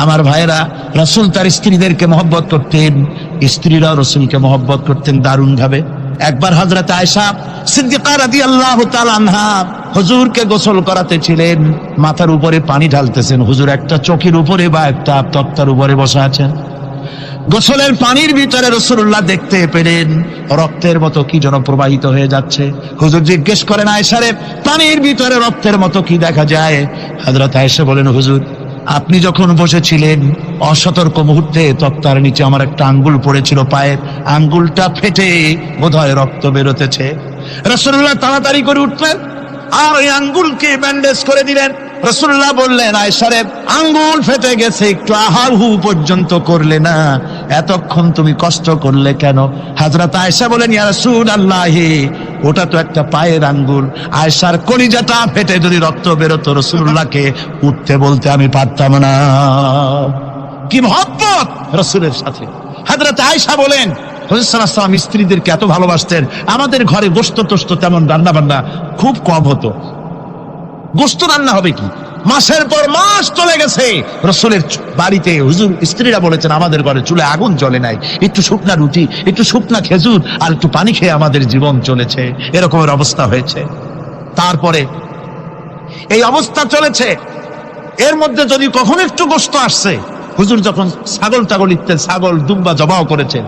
আমার ভাইরা, রাসূল তার স্ত্রীদেরকে মহব্বত করতেন, স্ত্রীরাও রাসূলকে মহব্বত করতেন দারুণ ভাবে। একবার হযরত আয়েশা সিদ্দিকা রাদিয়াল্লাহু তাআলা আনহা হুজুরকে গোসল করাতেছিলেন, মাথার উপরে পানি ঢালতেছেন। হুজুর একটা চৌকির উপরে বা একটা তক্তার উপরে বসে আছেন। গোসলের পানির ভিতরে রাসূলুল্লাহ দেখতে পেলেন রক্তের মতো কি যেন প্রবাহিত হয়ে যাচ্ছে। হুজুর জিজ্ঞেস করেন, আয়েশা রে, পানির ভিতরে রক্তের মতো কি দেখা যায়? হযরত আয়েশা বলেন, হুজুর আপনি যখন বসেছিলেন অসতর্ক মুহূর্তে তক্তার নিচে আমার একটা আঙ্গুল পড়েছিল, পায়ের আঙ্গুলটা ফেটে বোধহয় রক্ত বেরোতেছে। রাসূলুল্লাহ তাড়াতাড়ি করে উঠলেন আর ওই আঙ্গুলকে ব্যান্ডেজ করে দিলেন। রাসূলুল্লাহ বললেন, আয়েশা রে, আঙ্গুল ফেটে গেছে, একটু আহাহু পর্যন্ত করলে না, এতক্ষণ তুমি কষ্ট করলে কেন? হযরত আয়েশা বলেন, ইয়া রাসূলুল্লাহ, ওটা তো একটা পায়ের আঙ্গুল। আয়েশার কলিজাটা ফেটে যদি রক্ত বেরোতো রাসূলুল্লাহকে উঠতে বলতে আমি পারতাম না। কি মহব্বত রাসূলের সাথে। হযরত আয়েশা বলেন, হুজুর সাল্লাল্লাহু আলাইহি ওয়াসাল্লাম স্ত্রীদেরকে এত ভালোবাসতেন, আমাদের ঘরে গোশত টোস্ত তেমন রান্না বান্না খুব কম হতো। গোশত রান্না হবে কি, মাসের পর মাস চলে গেছে রাসূলের বাড়িতে, হুজুর স্ত্রীরা বলেছেন আমাদের ঘরে চুলে আগুন জ্বলে নাই, একটু শুকনা রুটি, একটু শুকনা খেজুর আর একটু পানি খেয়ে আমাদের জীবন চলেছে, এরকমের অবস্থা হয়েছে। তারপরে এই অবস্থা চলেছে, এর মধ্যে যদি কখনো একটু গোশত আসছে, হুজুর যখন ছাগল টাগল ইত্যাদি ছাগল দুম্বা জবাও করেছেন,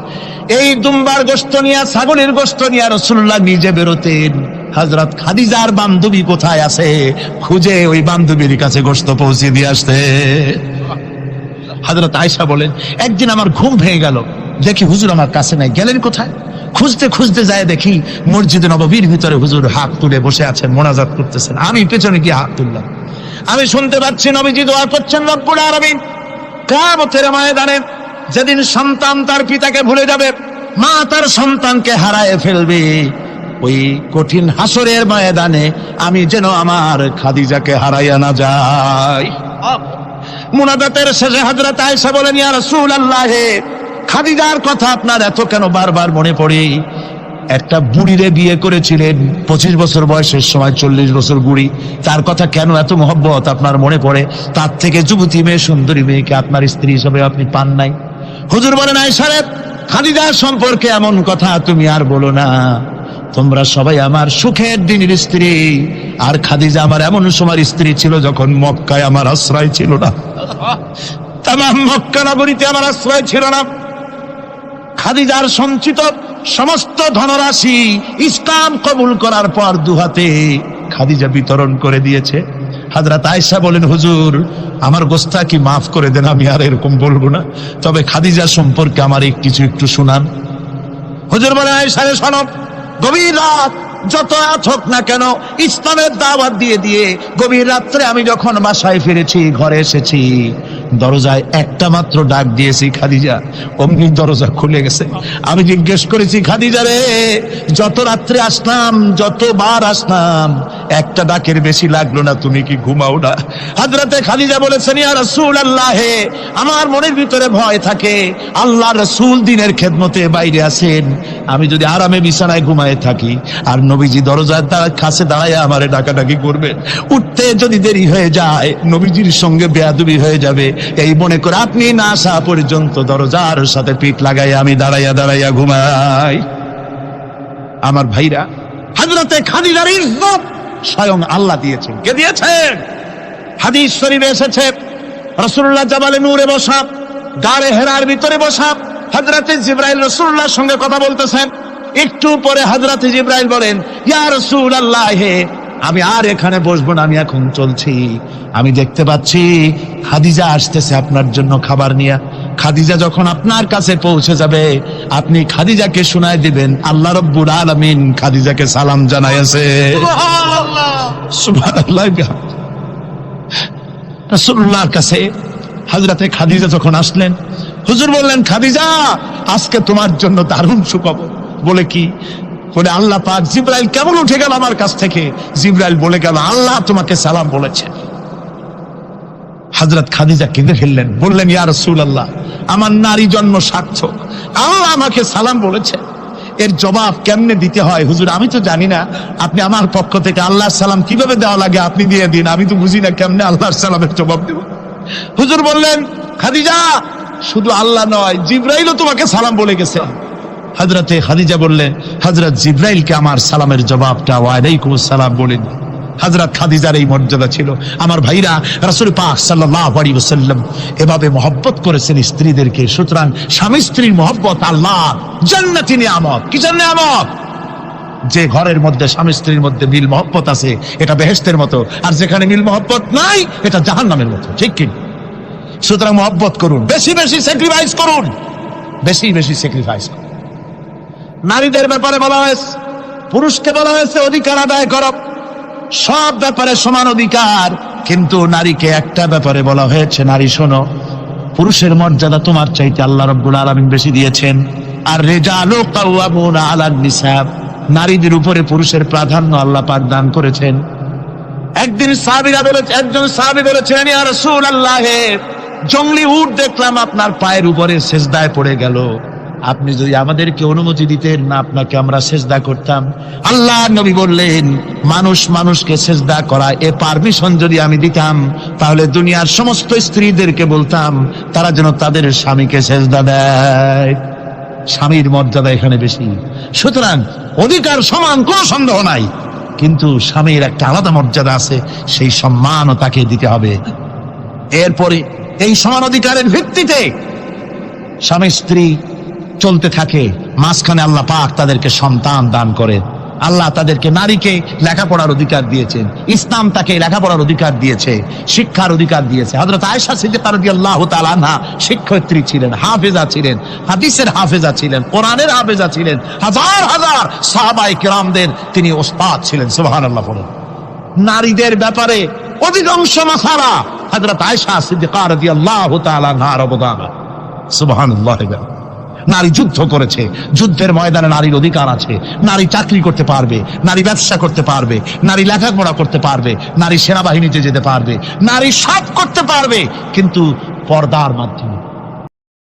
এই দুম্বার গোশত নিয়ে ছাগলের গোশত নিয়ে রাসূলুল্লাহ নিজে বেরোতেন। হযরত খাদিজার বান্ধবী কোথায় আছে খুঁজে ওই বান্ধবীর কাছে গোশত পৌঁছে দিয়ে আসতে। হযরত আয়েশা বলেন, একদিন আমার ঘুম ভেঙে গেল, দেখি হুজুর আমার কাছে নাই, গেলেন কোথায়? খুঁজতে খুঁজতে যায় দেখি মসজিদে নববীর ভিতরে হুজুর হাত তুলে বসে আছেন, মোনাজাত করতেছেন। আমি পেছনে গিয়ে হাত তুললাম, আমি শুনতে পাচ্ছি নবীজি দোয়া করছেন, রব্বুল আলামিন কিয়ামতের ময়দানে যেদিন সন্তান তার পিতাকে ভুলে যাবে, মা তার সন্তানকে হারায় ফেলবে, ওই কঠিন হাসরের ময়দানে আমি যেন আমার খাদিজাকে হারাইয়া না যাই। মুনাজাতের শেষে হযরত আয়েশা বলেন, ইয়া রাসূলুল্লাহ, খাদিজার কথা আপনার এত কেন বারবার মনে পড়ে? একটা বুড়িরে বিয়ে করেছিলেন 25 বছর বয়সের সময়, 40 বছর বুড়ি, তার কথা কেন এত মহব্বত আপনার মনে পড়ে? তার থেকে যুবতী মেয়ে, সুন্দরী মেয়েকে আপনার স্ত্রী হিসেবে আপনি পান নাই। হুজুর বলেন, আয়েশা রে, খাদিজার সম্পর্কে এমন কথা তুমি আর বলো না, তোমরা সবাই আমার সুখের দিনের স্ত্রী, আর খাদিজা আমার এমন সময় স্ত্রী ছিল যখন মক্কায় আমার আশ্রয় ছিল না, তামাম মক্কা নগরীতে আমার আশ্রয় ছিল না। খাদিজার সঞ্চিত সমস্ত ধনরাশি ইসলাম কবুল করার পর দুহাতে খাদিজা বিতরণ করে দিয়েছে। হযরত আয়েশা বলেন, হুজুর আমার গোস্তাকি মাফ করে দেন, আমি আর এরকম বলবো না, তবে খাদিজা সম্পর্কে আমার কিছু একটু শুনান। হুজুর বলেন, আয়েশা রে শোনো, গভীর রাত যত রাত হোক না কেন, ইসলামের দাওয়াত দিয়ে দিয়ে গভীর রাত্রে আমি যখন বাসায় ফিরেছি, ঘরে এসেছি, দরজায় একটা মাত্র ডাক দিয়েছি, খাদিজা, অমনি দরজা খুলে গেছে। আমি জিজ্ঞেস করেছি, খাদিজা রে, যত রাত্রে আসলাম, যতবার আসলাম, একটা ডাকের বেশি লাগলো না, তুমি কি ঘুমাও না? হযরতে খাদিজা বলেছেন, ইয়া রাসূলুল্লাহ, আমার মনের ভিতরে ভয় থাকে, আল্লাহ রাসূল দ্বীনের খেদমতে বাইরে আছেন, আমি যদি আরামে বিছানায় ঘুমায়ে থাকি আর নবীজি দরজার কাছে দাঁড়ায় আমারে ডাকাডাকি করবে, উঠতে যদি দেরি হয়ে যায় নবীজির সঙ্গে বেয়াদবি হয়ে যাবে, এই মনে করে আপনি না আসা পর্যন্ত দরজার সাথে পিঠ লাগাই আমি দাঁড়াইয়া দাঁড়াইয়া ঘুমাই। আমার ভাইরা, হযরতে খাদিজার ইজ্জত স্বয়ং আল্লাহ দিয়েছেন। কে দিয়েছেন? হাদিস শরীফে এসেছে, রাসূলুল্লাহ জাবালে নূরে বসা, গারে হেরার ভিতরে বসা, হযরতে জিবরাইল রাসূলুল্লাহর সঙ্গে কথা বলতেছেন। একটু পরে হযরতে জিবরাইল বলেন, ইয়া রাসূলুল্লাহ, আমি আর এখানে বসবো না, আমি এখন চলছি। আমি দেখতে পাচ্ছি খাদিজা আসতেছে আপনার জন্য খাবার নিয়ে। খাদিজা যখন আপনার কাছে পৌঁছে যাবে, আপনি খাদিজাকে শোনায় দিবেন আল্লাহ রাব্বুল আলামিন খাদিজাকে সালাম জানাইছে। সুবহানাল্লাহ, সুবহানাল্লাহ। রাসূলুল্লাহর কাছে হযরতে খাদিজা যখন আসলেন, হুজুর বললেন, খাদিজা, আজকে তোমার জন্য দারুণ সুখবর। বলে কি? বলে আল্লাহ পাক, জিবরাইল কেমন উঠে গেল আমার কাছ থেকে, জিবরাইল বলে গেল আল্লাহ তোমাকে সালাম বলেছে। হযরত খাদিজা কেঁদে ফেললেন, বললেন, ইয়া রাসূলুল্লাহ, আমার নারী জন্ম সার্থক, আল্লাহ আমাকে সালাম বলেছে, এর জবাব কেমনে দিতে হয় হুজুর আমি তো জানি না, আপনি আমার পক্ষ থেকে আল্লাহর সালাম কিভাবে দেওয়া লাগে আপনি দিয়ে দিন, আমি তো বুঝি না কেমনে আল্লাহর সালামের জবাব দেব। হুজুর বললেন, খাদিজা, শুধু আল্লাহ নয়, জিব্রাইলও তোমাকে সালাম বলে গেছে। হযরতে খাদিজা বললেন, হযরত জিব্রাইলকে আমার সালামের জবাবটা ওয়ালাইকুমুস সালাম বলেন। হযরত খাদিজার এই মর্যাদা ছিল। আমার ভাইরা, রাসূল পাক সাল্লাল্লাহু আলাইহি ওয়াসাল্লাম এভাবে মহব্বত করেছেন স্ত্রীদেরকে। সুতরাং স্বামী স্ত্রীর মহব্বত আল্লাহ জান্নাতি নিয়ামত। কিসের নিয়ামত? যে ঘরের মধ্যে স্বামী স্ত্রীর মধ্যে মিল মহব্বত আছে, এটা বেহেশতের মতো, আর যেখানে মিল মহব্বত নাই, এটা জাহান্নামের মতো। ঠিক কি? সুতরাং মহব্বত করুন, বেশি বেশি স্যাক্রিফাইস করুন, বেশি বেশি স্যাক্রিফাইস করুন। নারীদের ব্যাপারে বলা হয়েছে, পুরুষকে বলা হয়েছে অধিকার আদায় করো, সব ব্যাপারে সমান অধিকার। কিন্তু নারীকে একটা ব্যাপারে বলা হয়েছে, নারী শোনো, পুরুষের মর্যাদা তোমার চাইতে আল্লাহ রাব্বুল আলামিন বেশি দিয়েছেন। আর রিজালু কাওয়ামুনা আলান নিসা, নারীদের উপরে পুরুষের প্রাধান্য আল্লাহ পাক দান করেছেন। একদিন একজন সাহাবী বলেছেন, ইয়া রাসূলুল্লাহ, জংলি উট দেখলাম আপনার পায়ের উপরে সেজদায় পড়ে গেল, আপনি যদি আমাদেরকে অনুমতি দিতেন না, আপনাকে আমরা সেজদা করতাম। আল্লাহ নবী বললেন, মানুষ মানুষকে সেজদা করা, এ পারমিশন যদি আমি দিতাম, তাহলে দুনিয়ার সমস্ত স্ত্রীদেরকে বলতাম তারা যেন তাদের স্বামীকে সেজদা দেয়। স্বামীর মর্যাদা এখানে বেশি। সুতরাং অধিকার সমান, কোনো সন্দেহ নাই, কিন্তু স্বামীর একটা আলাদা মর্যাদা আছে, সেই সম্মানও তাকে দিতে হবে। এরপরে এই সমান অধিকারের ভিত্তিতে স্বামী স্ত্রী চলতে থাকে, মাঝখানে আল্লাহ পাক তাদেরকে সন্তান দান করে। আল্লাহ তাদেরকে, নারীকে লেখাপড়ার অধিকার দিয়েছেন, ইসলাম তাকে লেখাপড়ার অধিকার দিয়েছে, শিক্ষার অধিকার দিয়েছে। হযরত আয়েশা সিদ্দিকা রাদিয়াল্লাহু তাআলা আনহা শিক্ষয়িত্রী ছিলেন, হাফেজা ছিলেন, হাদিসের হাফেজা ছিলেন, কোরআনের হাফেজা ছিলেন, হাজার হাজার সাহাবায়ে কেরামদের তিনি ওস্তাদ ছিলেন। সুবহানাল্লাহ বলেন। নারীদের ব্যাপারে অধিকাংশ মাসালা হযরত আয়েশা সিদ্দিকা রাদিয়াল্লাহু তাআলা আনহার অবদান। সুবহানাল্লাহ। নারী যুদ্ধ করেছে, যুদ্ধের ময়দানে নারীর অধিকার আছে। নারী চাকরি করতে পারবে, নারী ব্যবসা করতে পারবে, নারী লেখাপড়া করতে পারবে, নারী সেনাবাহিনীতে যেতে পারবে, নারী সব করতে পারবে, কিন্তু পর্দার মাধ্যমে।